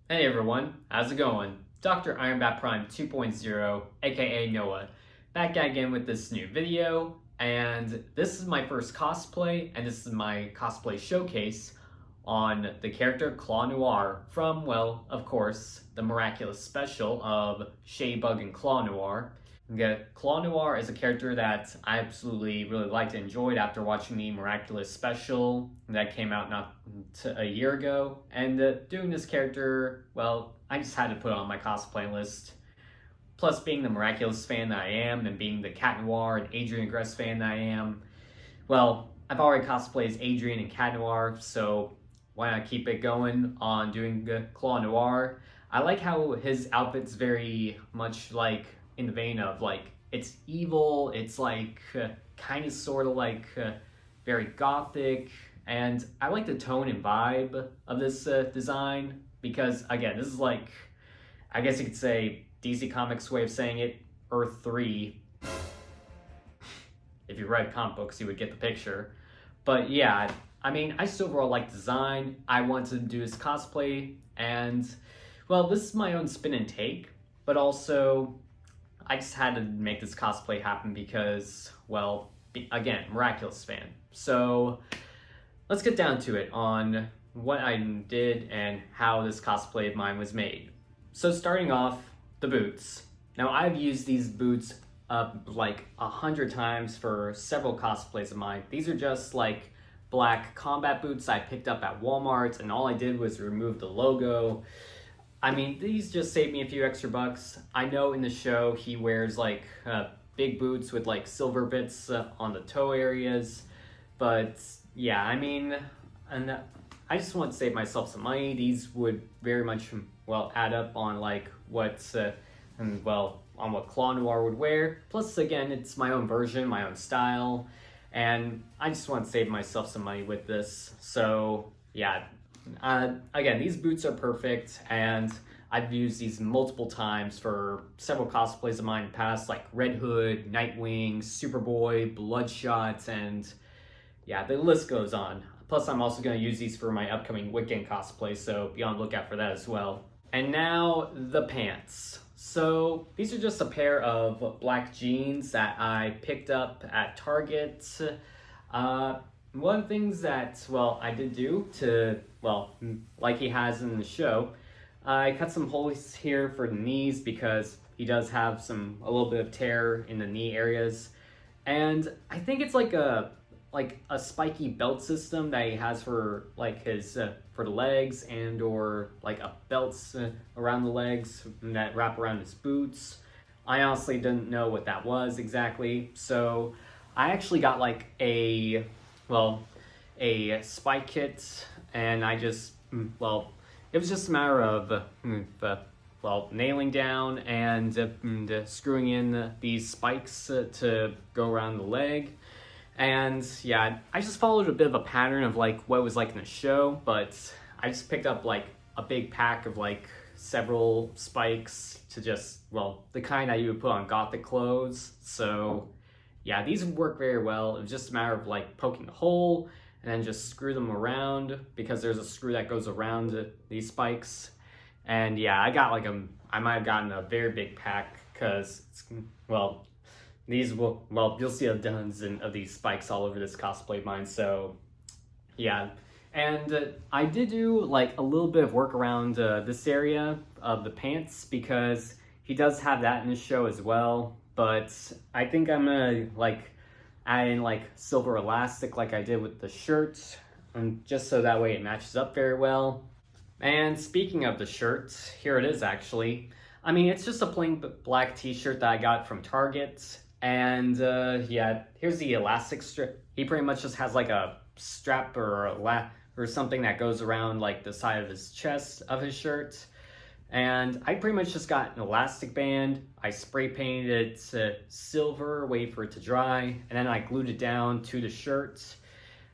Hey everyone, how's it going? Dr. Ironbat Prime 2.0, aka Noah, back again with this new video, and this is my first cosplay, and this is my cosplay showcase on the character Claw Noir from, well, of course, the Miraculous special of Shadybug and Claw Noir. Yeah, Claw Noir is a character that I absolutely really liked and enjoyed after watching the Miraculous special that came out not a year ago. And doing this character, well, I just had to put it on my cosplay list. Plus, being the Miraculous fan that I am, and being the Cat Noir and Adrien Agreste fan that I am, well, I've already cosplayed as Adrien and Cat Noir, so why not keep it going on doing Claw Noir? I like how his outfit's very much like in the vein of like it's evil, it's like kind of sort of like very gothic, and I like the tone and vibe of this design because again, this is like I guess you could say DC Comics' way of saying it, Earth 3. If you read comic books, you would get the picture. But yeah, I mean, I just overall like design. I wanted to do this cosplay, and well, this is my own spin and take, but also I just had to make this cosplay happen because, well, again, Miraculous fan. So let's get down to it on what I did and how this cosplay of mine was made. So starting off, the boots. Now I've used these boots like 100 times for several cosplays of mine. These are just like black combat boots I picked up at Walmart, and all I did was remove the logo. I mean, these just saved me a few extra bucks. I know in the show he wears like big boots with like silver bits on the toe areas, but yeah, I mean, and I just want to save myself some money. These would very much, well, add up on like what, and well, on what Claw Noir would wear. Plus, again, it's my own version, my own style, and I just want to save myself some money with this. So yeah, again, these boots are perfect, and I've used these multiple times for several cosplays of mine in the past, like Red Hood, Nightwing, Superboy, Bloodshot, and yeah, the list goes on. Plus, I'm also going to use these for my upcoming weekend cosplay, so be on the lookout for that as well. And now, the pants. So, these are just a pair of black jeans that I picked up at Target. One of the things that, well, I did do to, well, like he has in the show, I cut some holes here for the knees because he does have a little bit of tear in the knee areas. And I think it's like a spiky belt system that he has for like his for the legs, and or like a belts around the legs that wrap around his boots. I honestly didn't know what that was exactly, so I actually got like a spike kit, and I just it was just a matter of nailing down and screwing in these spikes to go around the leg. And yeah, I just followed a bit of a pattern of like what it was like in the show, but I just picked up like a big pack of like several spikes to just, well, the kind that you would put on gothic clothes. So yeah, these work very well. It was just a matter of like poking a hole and then just screw them around, because there's a screw that goes around these spikes. And yeah, I might have gotten a very big pack because, well, these will, well, you'll see a dozen of these spikes all over this cosplay of mine, so yeah. And I did do like a little bit of work around this area of the pants because he does have that in his show as well, but I think I'm gonna like add in like silver elastic like I did with the shirt, and just so that way it matches up very well. And speaking of the shirt, here it is actually. I mean, it's just a plain black t-shirt that I got from Target. And yeah, here's the elastic strip. He pretty much just has like a strap or something that goes around like the side of his chest of his shirt. And I pretty much just got an elastic band. I spray painted it silver, wait for it to dry, and then I glued it down to the shirt.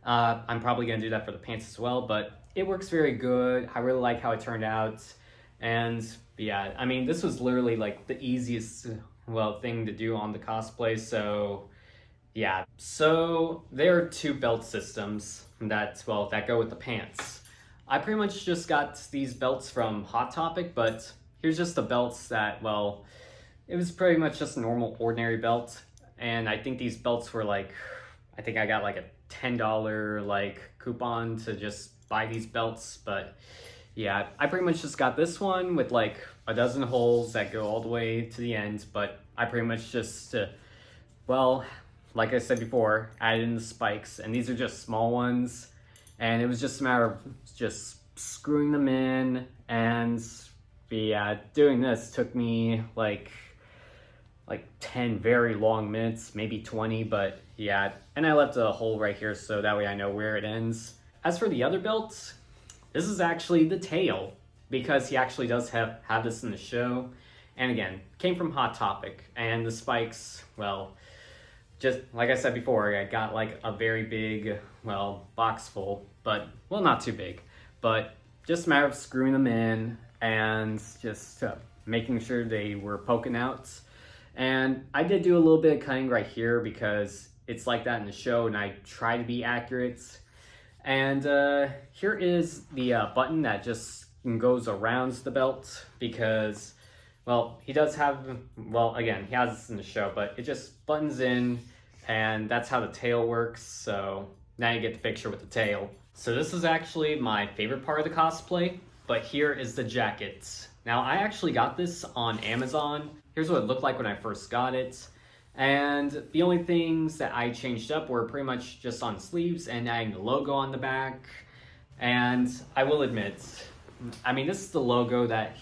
I'm probably gonna do that for the pants as well, but it works very good. I really like how it turned out. And yeah, I mean, this was literally like the easiest thing to do on the cosplay, so yeah. So there are two belt systems that go with the pants. I pretty much just got these belts from Hot Topic, but here's just the belts that, well, it was pretty much just a normal, ordinary belt. And I think these belts were like, I think I got like a $10 like coupon to just buy these belts. But yeah, I pretty much just got this one with like a dozen holes that go all the way to the end. But I pretty much just, well, like I said before, added in the spikes. And these are just small ones. And it was just a matter of just screwing them in. And yeah, doing this took me like 10 very long minutes, maybe 20, but yeah. And I left a hole right here so that way I know where it ends. As for the other belts, this is actually the tail, because he actually does have this in the show. And again, came from Hot Topic. And the spikes, well, just like I said before, I got like a very big, well, box full, but, well, not too big, but just a matter of screwing them in and just making sure they were poking out. And I did do a little bit of cutting right here because it's like that in the show and I try to be accurate. And here is the button that just goes around the belt because, well, he does have, well, again, he has this in the show, but it just buttons in and that's how the tail works. So now you get the picture with the tail. So this is actually my favorite part of the cosplay, but here is the jacket. Now I actually got this on Amazon. Here's what it looked like when I first got it. And the only things that I changed up were pretty much just on sleeves and adding the logo on the back. And I will admit, I mean, this is the logo that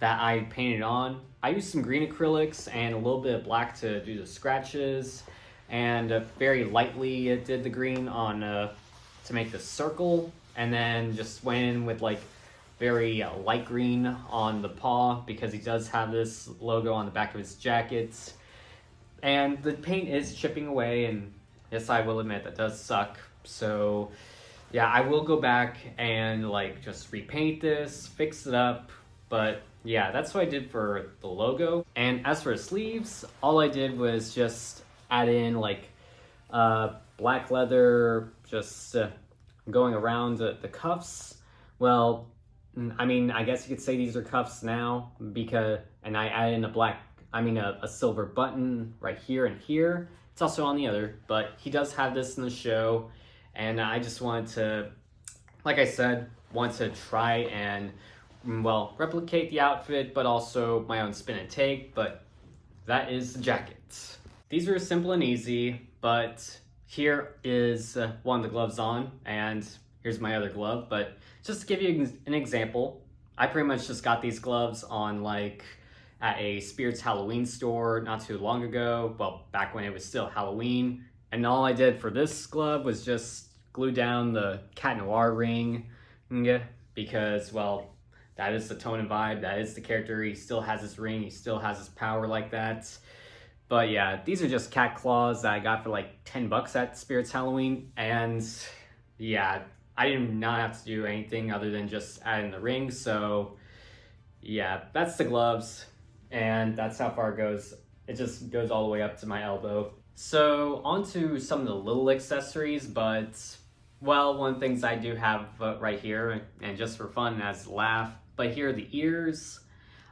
I painted on. I used some green acrylics and a little bit of black to do the scratches. And very lightly did the green on to make the circle. And then just went in with like very light green on the paw because he does have this logo on the back of his jacket. And the paint is chipping away, and yes, I will admit that does suck. So yeah, I will go back and like just repaint this, fix it up. But yeah, that's what I did for the logo. And as for the sleeves, all I did was just add in like black leather, just going around the cuffs. Well, I mean, I guess you could say these are cuffs now because, and I added in a silver button right here and here. It's also on the other, but he does have this in the show. And I just wanted to, like I said, want to try and, well, replicate the outfit, but also my own spin and take, but that is the jacket. These are simple and easy, but here is one of the gloves on, and here's my other glove, but just to give you an example, I pretty much just got these gloves on like at a Spirits Halloween store not too long ago, well, back when it was still Halloween, and all I did for this glove was just glue down the Cat Noir ring, because, well, that is the tone and vibe, that is the character, he still has his ring, he still has his power like that. But yeah, these are just cat claws that I got for like 10 bucks at Spirits Halloween, and yeah, I did not have to do anything other than just add in the ring. So yeah, that's the gloves, and that's how far it goes. It just goes all the way up to my elbow. So on to some of the little accessories, but well, one of the things I do have right here, and just for fun as a laugh, but here are the ears.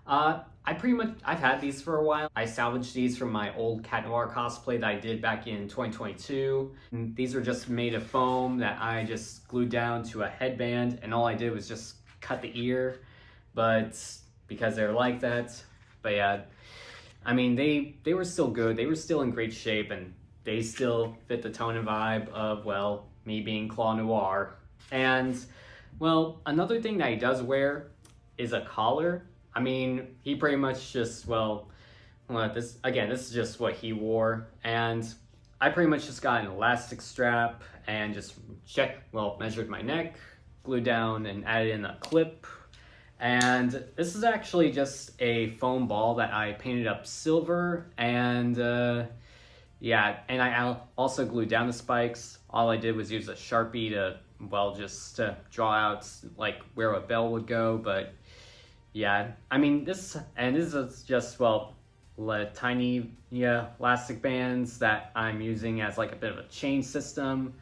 I've had these for a while. I salvaged these from my old Cat Noir cosplay that I did back in 2022. And these were just made of foam that I just glued down to a headband, and all I did was just cut the ear, but because they're like that. But yeah, I mean, they were still good. They were still in great shape, and they still fit the tone and vibe of, well, me being Claw Noir. And, well, another thing that he does wear is a collar. I mean, he pretty much just, well, this is just what he wore. And I pretty much just got an elastic strap and just measured my neck, glued down and added in a clip. And this is actually just a foam ball that I painted up silver. And yeah, and I also glued down the spikes. All I did was use a Sharpie to, well, just to draw out like where a bell would go. But yeah, I mean, this is just, well, tiny elastic bands that I'm using as like a bit of a chain system.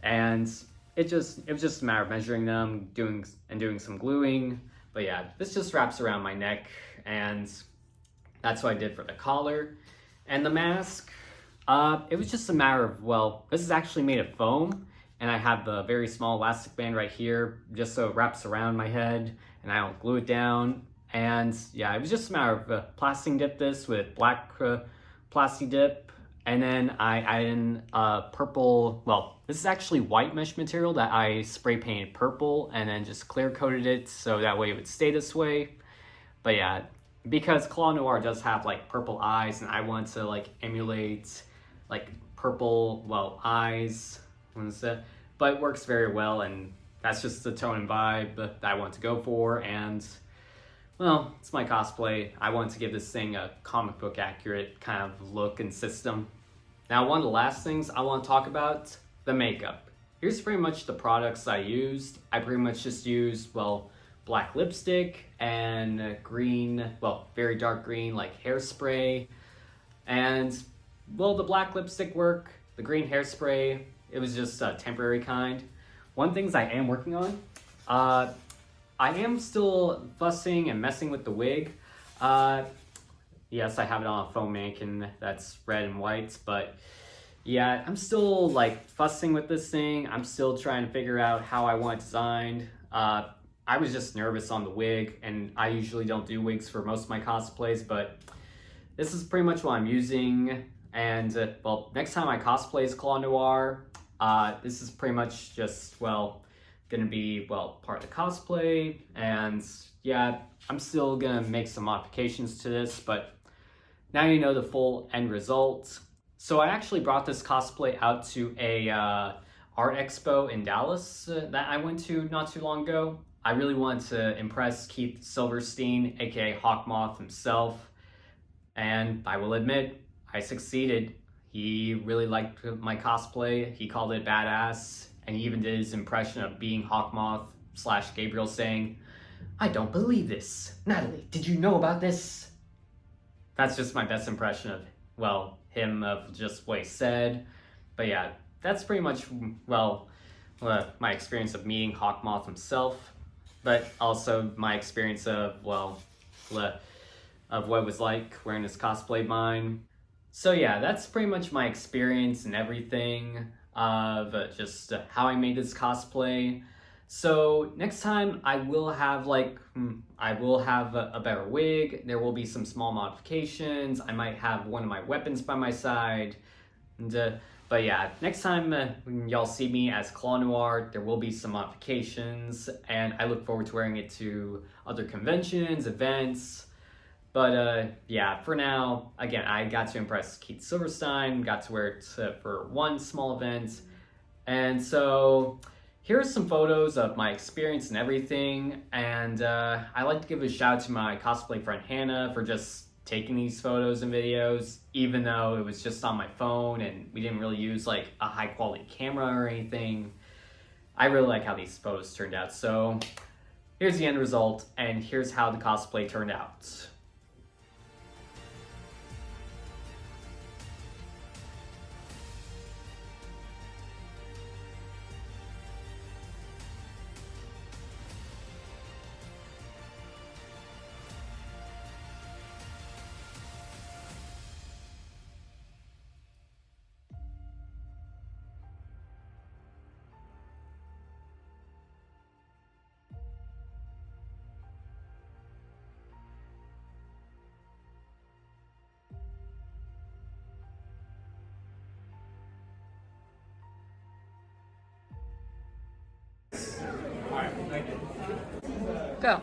And it was just a matter of measuring them, doing some gluing. But yeah, this just wraps around my neck, and that's what I did for the collar. And the mask, it was just a matter of, well, this is actually made of foam, and I have the very small elastic band right here, just so it wraps around my head, and I don't glue it down. And yeah, it was just a matter of plastic dip this with black plastic dip, and then I added in purple, well, this is actually white mesh material that I spray painted purple and then just clear coated it so that way it would stay this way. But yeah, because Claw Noir does have like purple eyes, and I want to like emulate like purple, well, eyes, but it works very well, and that's just the tone and vibe that I want to go for. And well, it's my cosplay. I want to give this thing a comic book accurate kind of look and system. Now, one of the last things I want to talk about, the makeup. Here's pretty much the products I used. I pretty much just used, well, black lipstick and green, well, very dark green, like hairspray. And, well, the black lipstick worked. The green hairspray, it was just a temporary kind. One things I am working on, I am still fussing and messing with the wig. Yes, I have it on a foam mannequin that's red and white, but yeah, I'm still like fussing with this thing. I'm still trying to figure out how I want it designed. I was just nervous on the wig, and I usually don't do wigs for most of my cosplays, but this is pretty much what I'm using. And well, next time I cosplay as Claw Noir, this is pretty much just, well, gonna be, well, part of the cosplay. And yeah, I'm still gonna make some modifications to this, but now you know the full end result. So I actually brought this cosplay out to a art expo in Dallas that I went to not too long ago. I really wanted to impress Keith Silverstein, aka Hawkmoth himself, and I will admit, I succeeded. He really liked my cosplay. He called it badass, and he even did his impression of being Hawkmoth / Gabriel saying, "I don't believe this. Natalie, did you know about this?" That's just my best impression of, well, him, of just what he said. But yeah, that's pretty much, well, my experience of meeting Hawkmoth himself, but also my experience of, well, of what it was like wearing this cosplay of mine. So yeah, that's pretty much my experience and everything of just how I made this cosplay. So next time I will have like, I will have a better wig. There will be some small modifications. I might have one of my weapons by my side. And, but yeah, next time when y'all see me as Claw Noir, there will be some modifications, and I look forward to wearing it to other conventions, events. But yeah, for now, again, I got to impress Keith Silverstein, got to wear it for one small event. And so here's some photos of my experience and everything. And I like to give a shout out to my cosplay friend Hannah for just taking these photos and videos, even though it was just on my phone and we didn't really use like a high quality camera or anything. I really like how these photos turned out. So here's the end result, and here's how the cosplay turned out. Go.